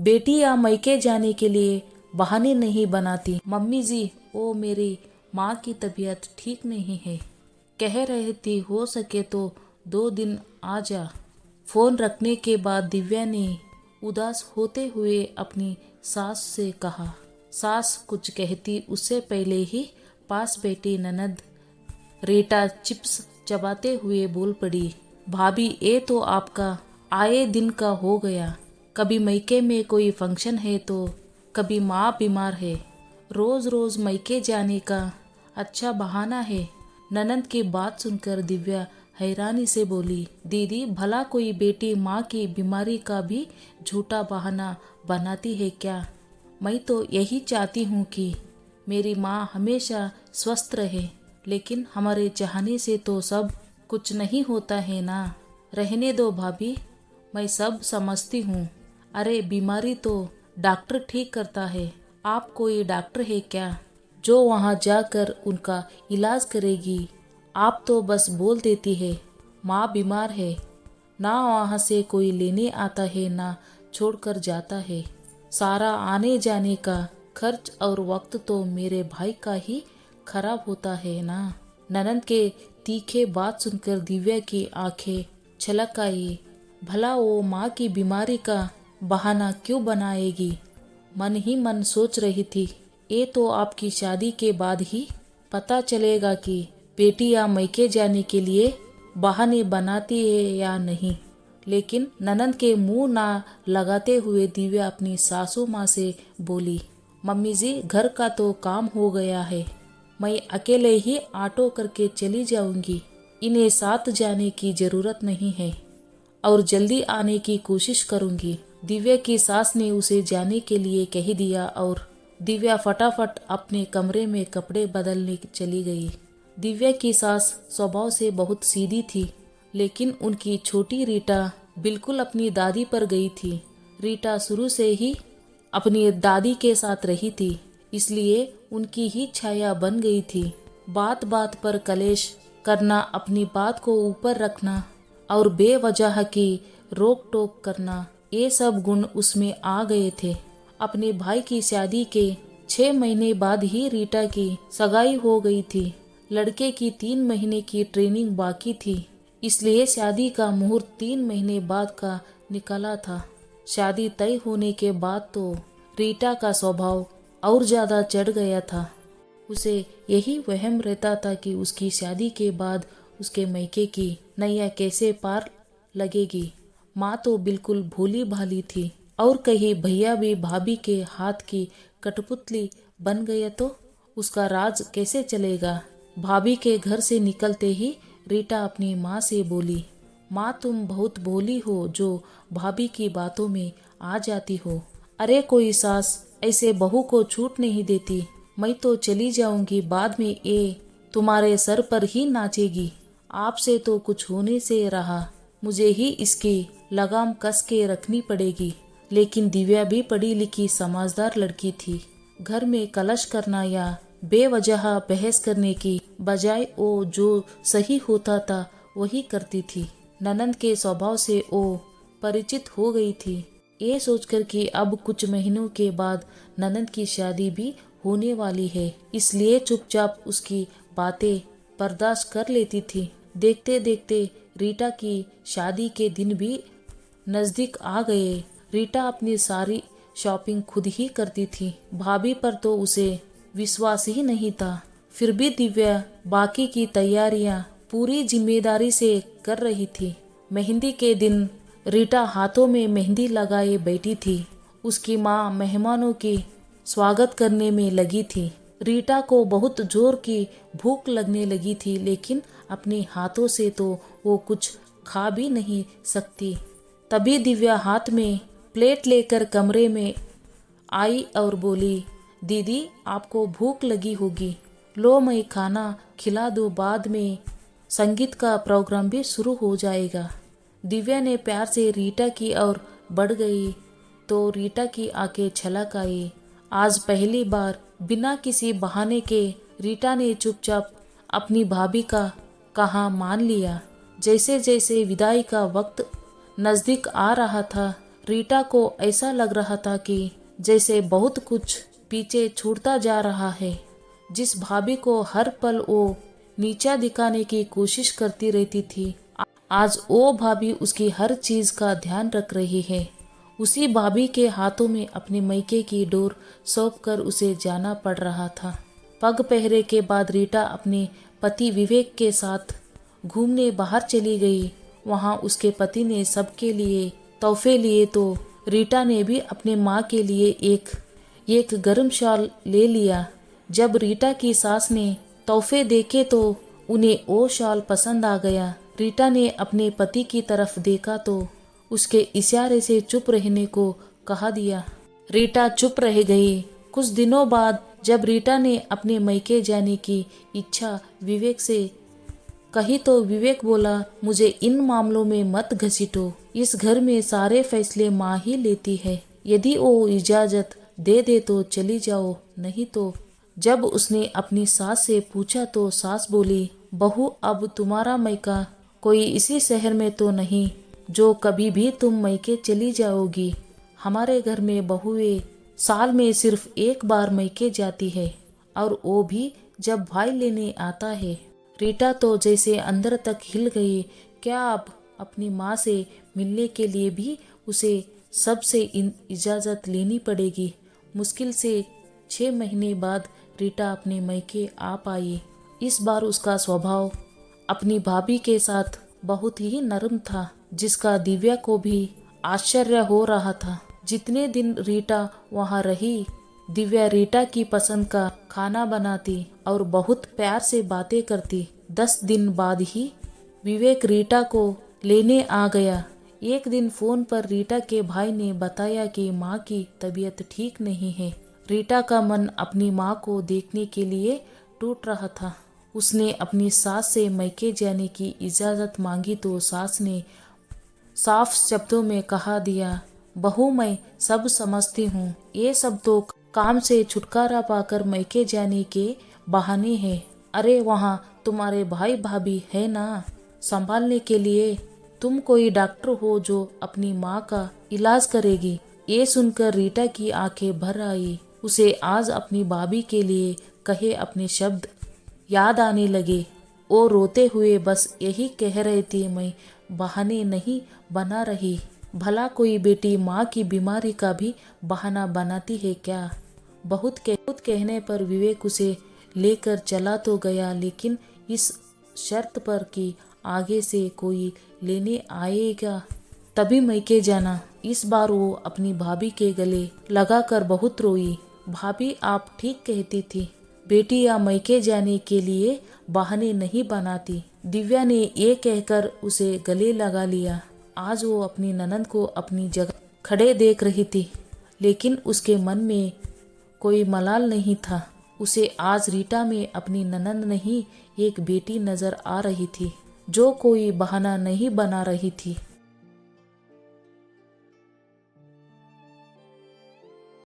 बेटी या मैके जाने के लिए बहाने नहीं बनाती। मम्मी जी, ओ मेरी माँ की तबीयत ठीक नहीं है, कह रही थी हो सके तो 2 दिन आ जा। फोन रखने के बाद दिव्या ने उदास होते हुए अपनी सास से कहा। सास कुछ कहती उससे पहले ही पास बैठी ननद रीटा चिप्स चबाते हुए बोल पड़ी। भाभी, ये तो आपका आए दिन का हो गया। कभी मैके में कोई फंक्शन है तो कभी माँ बीमार है। रोज रोज मैके जाने का अच्छा बहाना है। ननद की बात सुनकर दिव्या हैरानी से बोली, दीदी भला कोई बेटी माँ की बीमारी का भी झूठा बहाना बनाती है क्या? मैं तो यही चाहती हूँ कि मेरी माँ हमेशा स्वस्थ रहे, लेकिन हमारे चाहने से तो सब कुछ नहीं होता है ना। रहने दो भाभी, मैं सब समझती हूँ। अरे बीमारी तो डॉक्टर ठीक करता है। आप कोई डॉक्टर है क्या जो वहाँ जाकर उनका इलाज करेगी? आप तो बस बोल देती है माँ बीमार है, ना वहाँ से कोई लेने आता है ना छोड़कर जाता है। सारा आने जाने का खर्च और वक्त तो मेरे भाई का ही खराब होता है ना। ननद के तीखे बात सुनकर दिव्या की आंखें छलक आई। भला वो माँ की बीमारी का बहाना क्यों बनाएगी? मन ही मन सोच रही थी, ये तो आपकी शादी के बाद ही पता चलेगा कि बेटी या मैके जाने के लिए बहाने बनाती है या नहीं। लेकिन ननद के मुंह ना लगाते हुए दिव्या अपनी सासू माँ से बोली, मम्मी जी घर का तो काम हो गया है, मैं अकेले ही ऑटो करके चली जाऊंगी। इन्हें साथ जाने की जरूरत नहीं है और जल्दी आने की कोशिश करूंगी। दिव्या की सास ने उसे जाने के लिए कह दिया और दिव्या फटाफट अपने कमरे में कपड़े बदलने चली गई। दिव्या की सास स्वभाव से बहुत सीधी थी, लेकिन उनकी छोटी रीटा बिल्कुल अपनी दादी पर गई थी। रीटा शुरू से ही अपनी दादी के साथ रही थी, इसलिए उनकी ही छाया बन गई थी। बात बात पर कलेश करना, अपनी बात को ऊपर रखना और बेवजह की रोक टोक करना, ये सब गुण उसमें आ गए थे। अपने भाई की शादी के 6 महीने बाद ही रीटा की सगाई हो गई थी। लड़के की 3 महीने की ट्रेनिंग बाकी थी, इसलिए शादी का मुहूर्त 3 महीने बाद का निकला था। शादी तय होने के बाद तो रीटा का स्वभाव और ज्यादा चढ़ गया था। उसे यही वहम रहता था कि उसकी शादी के बाद उसके मैके की नैया कैसे पार लगेगी। माँ तो बिल्कुल भोली भाली थी, और कहीं भैया भी भाभी के हाथ की कठपुतली बन गया तो उसका राज कैसे चलेगा। भाभी के घर से निकलते ही रीटा अपनी माँ से बोली, माँ तुम बहुत भोली हो जो भाभी की बातों में आ जाती हो। अरे कोई सास ऐसे बहू को छूट नहीं देती। मैं तो चली जाऊंगी, बाद में ये तुम्हारे सर पर ही नाचेगी। आपसे तो कुछ होने से रहा, मुझे ही इसकी लगाम कस के रखनी पड़ेगी। लेकिन दिव्या भी पढ़ी लिखी समझदार लड़की थी। घर में कलश करना या बेवजह बहस करने की बजाय वो जो सही होता था वही करती थी। ननद के स्वभाव से वो परिचित हो गई थी। ये सोचकर कि अब कुछ महीनों के बाद ननद की शादी भी होने वाली है, इसलिए चुपचाप उसकी बातें बर्दाश्त कर लेती थी। देखते देखते रीटा की शादी के दिन भी नजदीक आ गए। रीटा अपनी सारी शॉपिंग खुद ही करती थी। भाभी पर तो उसे विश्वास ही नहीं था। फिर भी दिव्या बाकी की तैयारियां पूरी जिम्मेदारी से कर रही थी। मेहंदी के दिन रीटा हाथों में मेहंदी लगाए बैठी थी। उसकी माँ मेहमानों की स्वागत करने में लगी थी। रीटा को बहुत जोर की भूख लगने लगी थी, लेकिन अपने हाथों से तो वो कुछ खा भी नहीं सकती। तभी दिव्या हाथ में प्लेट लेकर कमरे में आई और बोली, दीदी आपको भूख लगी होगी, लो मैं खाना खिला दूं, बाद में संगीत का प्रोग्राम भी शुरू हो जाएगा। दिव्या ने प्यार से रीटा की ओर बढ़ गई तो रीटा की आंखें छलक आई। आज पहली बार बिना किसी बहाने के रीटा ने चुपचाप अपनी भाभी का कहा मान लिया। जैसे जैसे विदाई का वक्त नजदीक आ रहा था, रीटा को ऐसा लग रहा था कि जैसे बहुत कुछ पीछे छूटता जा रहा है। जिस भाभी को हर पल वो नीचा दिखाने की कोशिश करती रहती थी, आज वो भाभी उसकी हर चीज का ध्यान रख रही है। उसी भाभी के हाथों में अपने मैके की डोर सौंपकर उसे जाना पड़ रहा था। पग पहरे के बाद रीटा अपने पति विवेक के साथ घूमने बाहर चली गई। वहां उसके पति ने सबके लिए तोहफे लिए तो रीटा ने भी अपने माँ के लिए एक गर्म शाल ले लिया। जब रीटा की सास ने तोहफे देखे तो उन्हें वो शाल पसंद आ गया। रीटा ने अपने पति की तरफ देखा तो उसके इशारे से चुप रहने को कहा दिया। रीटा चुप रह गई। कुछ दिनों बाद जब रीटा ने अपने मैके जाने की इच्छा विवेक से कही तो विवेक बोला, मुझे इन मामलों में मत घसीटो। इस घर में सारे फैसले माँ ही लेती है। यदि वो इजाजत दे दे तो चली जाओ, नहीं तो। जब उसने अपनी सास से पूछा तो सास बोली, बहू अब तुम्हारा मैका कोई इसी शहर में तो नहीं जो कभी भी तुम मैके चली जाओगी। हमारे घर में बहुएं साल में सिर्फ एक बार मैके जाती है, और वो भी जब भाई लेने आता है। रीटा तो जैसे अंदर तक हिल गई। क्या अब अपनी माँ से मिलने के लिए भी उसे सबसे इजाज़त लेनी पड़ेगी? मुश्किल से 6 महीने बाद रीटा अपने मैके आ पाई। इस बार उसका स्वभाव अपनी भाभी के साथ बहुत ही नरम था, जिसका दिव्या को भी आश्चर्य हो रहा था। जितने दिन रीटा वहाँ रही, दिव्या रीटा की पसंद का खाना बनाती और बहुत प्यार से बातें करती। 10 दिन बाद ही विवेक रीटा को लेने आ गया। एक दिन फोन पर रीटा के भाई ने बताया कि माँ की तबीयत ठीक नहीं है। रीटा का मन अपनी माँ को देखने के लिए टूट रहा था। उसने अपनी सास से मैके जाने की इजाज़त मांगी तो सास ने साफ शब्दों में कहा दिया, बहू मैं सब समझती हूँ, ये सब तो काम से छुटकारा पाकर मैके जाने के बहाने हैं। अरे वहाँ तुम्हारे भाई भाभी है ना संभालने के लिए। तुम कोई डॉक्टर हो जो अपनी माँ का इलाज करेगी। ये सुनकर रीटा की आंखें भर आई। उसे आज अपनी भाभी के लिए कहे अपने शब्द याद आने लगे। वो रोते हुए बस यही कह रहे थे, मैं बहाने नहीं बना रही। भला कोई बेटी माँ की बीमारी का भी बहाना बनाती है क्या? बहुत कहने पर विवेक उसे लेकर चला तो गया, लेकिन इस शर्त पर कि आगे से कोई लेने आएगा तभी मैके जाना। इस बार वो अपनी भाभी के गले लगाकर बहुत रोई। भाभी आप ठीक कहती थी, बेटियां मैके जाने के लिए बहाने नहीं बनाती। दिव्या ने ये कहकर उसे गले लगा लिया। आज वो अपनी ननद को अपनी जगह खड़े देख रही थी, लेकिन उसके मन में कोई मलाल नहीं था। उसे आज रीटा में अपनी ननद नहीं, एक बेटी नजर आ रही थी जो कोई बहाना नहीं बना रही थी।